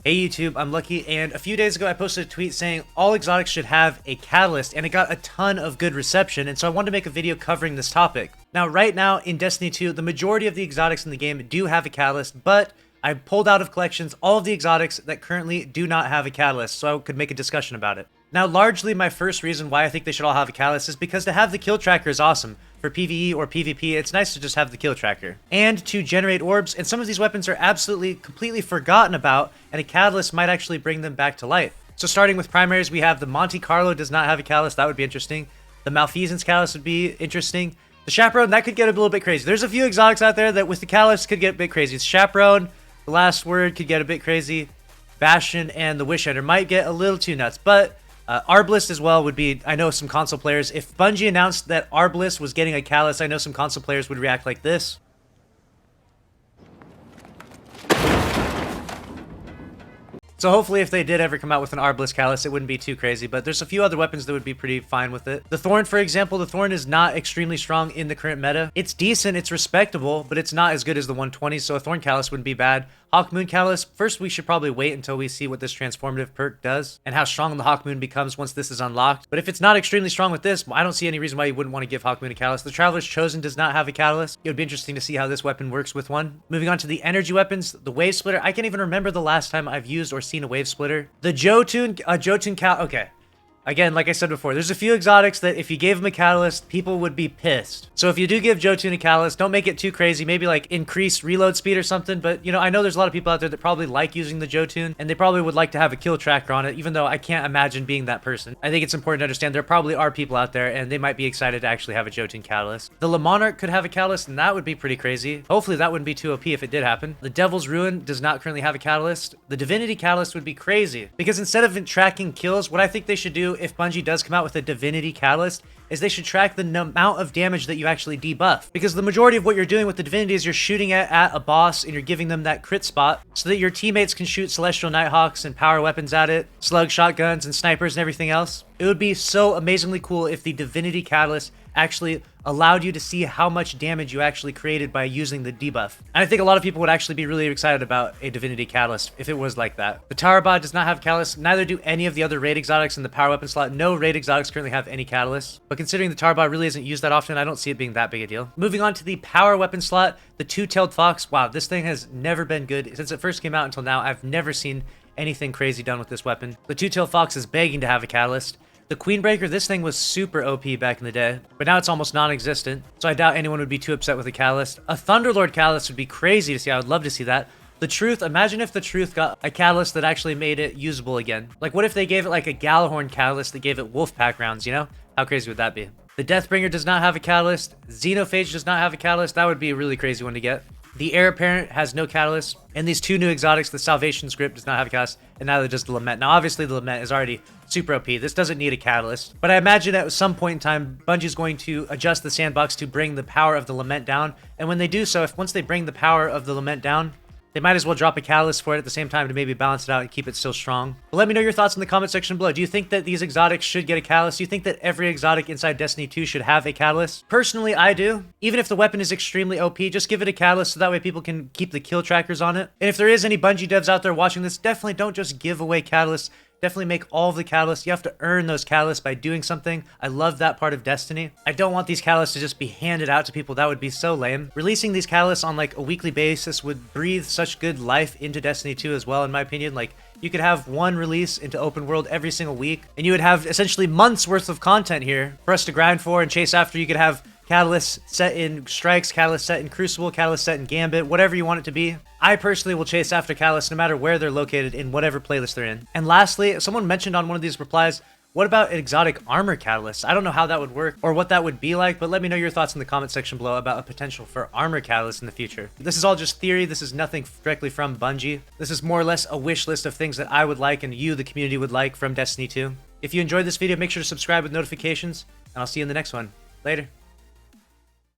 Hey YouTube, I'm Lucky, and a few days ago I posted a tweet saying all exotics should have a catalyst, and it got a ton of good reception, and so I wanted to make a video covering this topic. Now, right now in Destiny 2, the majority of the exotics in the game do have a catalyst, but I pulled out of collections all of the exotics that currently do not have a catalyst, so I could make a discussion about it. Now, largely my first reason why I think they should all have a catalyst is because to have the kill tracker is awesome. For PvE or PvP, it's nice to just have the kill tracker. And to generate orbs, and some of these weapons are absolutely, completely forgotten about, and a catalyst might actually bring them back to life. So starting with primaries, we have the Monte Carlo does not have a catalyst, that would be interesting. The Malfeasance catalyst would be interesting. The Chaperone, that could get a little bit crazy. There's a few exotics out there that with the catalyst could get a bit crazy. It's Chaperone, the Last Word could get a bit crazy. Bastion and the Wish Ender might get a little too nuts, but Arbalest as well would be, I know some console players, if Bungie announced that Arbalest was getting a catalyst, I know some console players would react like this. So hopefully if they did ever come out with an Arbalest catalyst, it wouldn't be too crazy, but there's a few other weapons that would be pretty fine with it. The Thorn, for example, the Thorn is not extremely strong in the current meta. It's decent, it's respectable, but it's not as good as the 120, so a Thorn catalyst wouldn't be bad. Hawkmoon Catalyst, first we should probably wait until we see what this transformative perk does and how strong the Hawkmoon becomes once this is unlocked. But if it's not extremely strong with this, I don't see any reason why you wouldn't want to give Hawkmoon a catalyst. The Traveler's Chosen does not have a catalyst. It would be interesting to see how this weapon works with one. Moving on to the energy weapons, the Wave Splitter. I can't even remember the last time I've used or seen a Wave Splitter. The Jotun okay. Again, like I said before, there's a few exotics that if you gave them a catalyst, people would be pissed. So if you do give Jotun a catalyst, don't make it too crazy. Maybe like increase reload speed or something. But, you know, I know there's a lot of people out there that probably like using the Jotun, and they probably would like to have a kill tracker on it, even though I can't imagine being that person. I think it's important to understand there probably are people out there, and they might be excited to actually have a Jotun catalyst. The Le Monarch could have a catalyst, and that would be pretty crazy. Hopefully that wouldn't be too OP if it did happen. The Devil's Ruin does not currently have a catalyst. The Divinity Catalyst would be crazy, because instead of tracking kills, what I think they should do if Bungie does come out with a Divinity Catalyst is they should track the amount of damage that you actually debuff. Because the majority of what you're doing with the Divinity is you're shooting at a boss and you're giving them that crit spot so that your teammates can shoot Celestial Nighthawks and power weapons at it, slug shotguns and snipers and everything else. It would be so amazingly cool if the Divinity Catalyst actually allowed you to see how much damage you actually created by using the debuff. And I think a lot of people would actually be really excited about a Divinity Catalyst if it was like that. The Tarabah does not have Catalyst, neither do any of the other raid exotics in the power weapon slot. No raid exotics currently have any Catalysts. But considering the Tarabah really isn't used that often, I don't see it being that big a deal. Moving on to the power weapon slot, the Two-Tailed Fox. Wow, this thing has never been good. Since it first came out until now, I've never seen anything crazy done with this weapon. The Two-Tailed Fox is begging to have a Catalyst. The Queenbreaker, this thing was super OP back in the day, but now it's almost non-existent, so I doubt anyone would be too upset with a Catalyst. A Thunderlord Catalyst would be crazy to see. I would love to see that. The Truth, imagine if the Truth got a Catalyst that actually made it usable again. Like, what if they gave it like a Galahorn Catalyst that gave it Wolfpack rounds, you know? How crazy would that be? The Deathbringer does not have a Catalyst. Xenophage does not have a Catalyst. That would be a really crazy one to get. The Heir Apparent has no Catalyst, and these two new exotics, the Salvation Script does not have a Catalyst, and neither does the Lament. Now, obviously, the Lament is already super OP. This doesn't need a Catalyst, but I imagine at some point in time, Bungie's going to adjust the sandbox to bring the power of the Lament down, and when they do so, once they bring the power of the Lament down, they might as well drop a Catalyst for it at the same time to maybe balance it out and keep it still strong. But let me know your thoughts in the comment section below. Do you think that these exotics should get a Catalyst? Do you think that every exotic inside Destiny 2 should have a Catalyst? Personally, I do. Even if the weapon is extremely OP, just give it a Catalyst so that way people can keep the kill trackers on it. And if there is any Bungie devs out there watching this, definitely don't just give away Catalysts. Definitely make all of the Catalysts. You have to earn those Catalysts by doing something. I love that part of Destiny. I don't want these Catalysts to just be handed out to people. That would be so lame. Releasing these Catalysts on like a weekly basis would breathe such good life into Destiny 2 as well, in my opinion. Like, you could have one release into open world every single week, and you would have essentially months worth of content here for us to grind for and chase after. You could have Catalyst set in Strikes, Catalyst set in Crucible, Catalyst set in Gambit, whatever you want it to be. I personally will chase after Catalyst no matter where they're located in whatever playlist they're in. And lastly, someone mentioned on one of these replies, what about an exotic armor catalyst? I don't know how that would work or what that would be like, but let me know your thoughts in the comment section below about a potential for armor catalyst in the future. This is all just theory. This is nothing directly from Bungie. This is more or less a wish list of things that I would like and you, the community, would like from Destiny 2. If you enjoyed this video, make sure to subscribe with notifications, and I'll see you in the next one. Later.